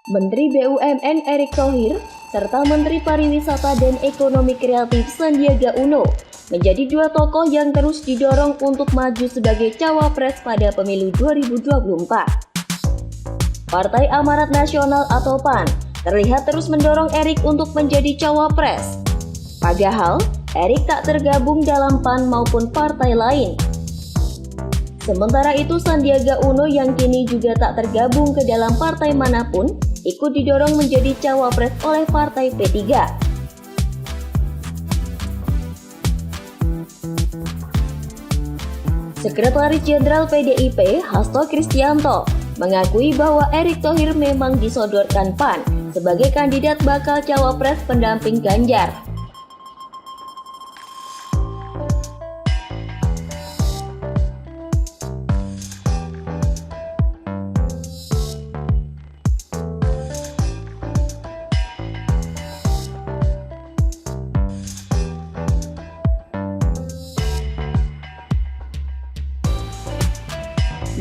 Menteri BUMN Erick Thohir serta Menteri Pariwisata dan Ekonomi Kreatif Sandiaga Uno menjadi dua tokoh yang terus didorong untuk maju sebagai cawapres pada pemilu 2024. Partai Amanat Nasional atau PAN terlihat terus mendorong Erick untuk menjadi cawapres. Padahal, Erick tak tergabung dalam PAN maupun partai lain. Sementara itu, Sandiaga Uno yang kini juga tak tergabung ke dalam partai manapun, ikut didorong menjadi cawapres oleh partai P3. Sekretaris Jenderal PDIP, Hasto Kristianto, mengakui bahwa Erick Thohir memang disodorkan PAN sebagai kandidat bakal cawapres pendamping Ganjar.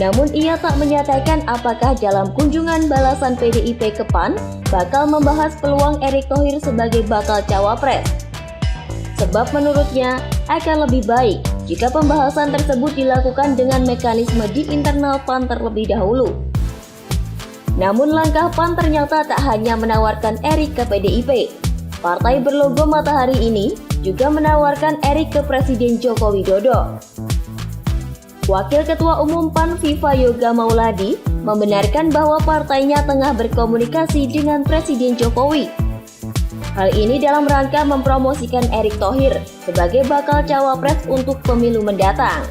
Namun ia tak menyatakan apakah dalam kunjungan balasan PDIP ke PAN bakal membahas peluang Erick Thohir sebagai bakal cawapres. Sebab menurutnya akan lebih baik jika pembahasan tersebut dilakukan dengan mekanisme di internal PAN terlebih dahulu. Namun langkah PAN ternyata tak hanya menawarkan Erick ke PDIP. Partai berlogo matahari ini juga menawarkan Erick ke Presiden Joko Widodo. Wakil Ketua Umum PAN Viva Yoga Mauladi membenarkan bahwa partainya tengah berkomunikasi dengan Presiden Jokowi. Hal ini dalam rangka mempromosikan Erick Thohir sebagai bakal cawapres untuk pemilu mendatang.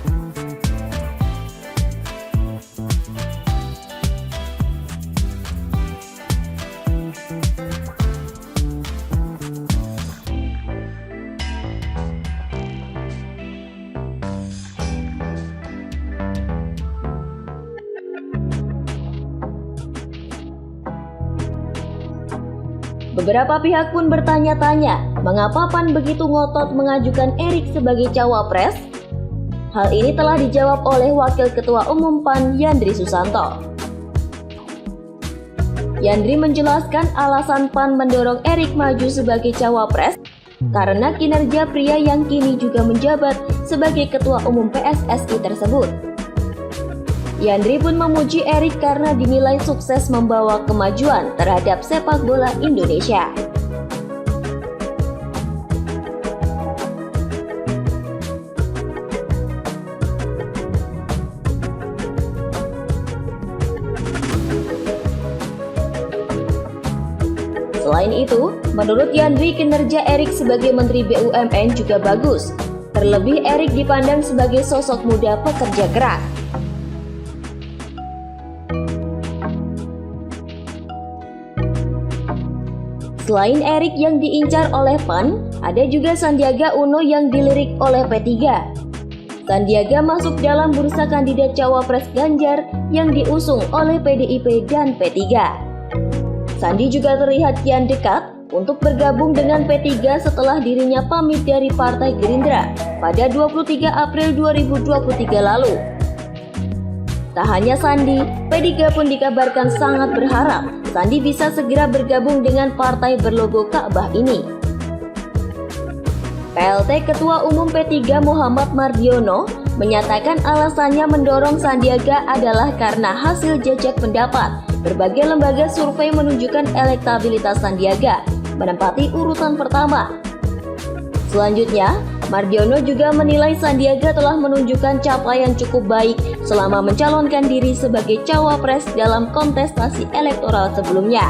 Beberapa pihak pun bertanya-tanya, mengapa PAN begitu ngotot mengajukan Erick sebagai cawapres? Hal ini telah dijawab oleh Wakil Ketua Umum PAN Yandri Susanto. Yandri menjelaskan alasan PAN mendorong Erick maju sebagai cawapres karena kinerja pria yang kini juga menjabat sebagai Ketua Umum PSSI tersebut. Yandri pun memuji Erick karena dinilai sukses membawa kemajuan terhadap sepak bola Indonesia. Selain itu, menurut Yandri kinerja Erick sebagai Menteri BUMN juga bagus. Terlebih Erick dipandang sebagai sosok muda pekerja keras. Selain Erick yang diincar oleh PAN, ada juga Sandiaga Uno yang dilirik oleh P3. Sandiaga masuk dalam bursa kandidat cawapres Ganjar yang diusung oleh PDIP dan P3. Sandi juga terlihat kian dekat untuk bergabung dengan P3 setelah dirinya pamit dari Partai Gerindra pada 23 April 2023 lalu. Tak hanya Sandi, P3 pun dikabarkan sangat berharap Sandi bisa segera bergabung dengan partai berlogo Ka'bah ini. PLT Ketua Umum P3 Muhammad Mardiono menyatakan alasannya mendorong Sandiaga adalah karena hasil jajak pendapat. Berbagai lembaga survei menunjukkan elektabilitas Sandiaga menempati urutan pertama. Selanjutnya, Mardiono juga menilai Sandiaga telah menunjukkan capaian cukup baik selama mencalonkan diri sebagai cawapres dalam kontestasi elektoral sebelumnya.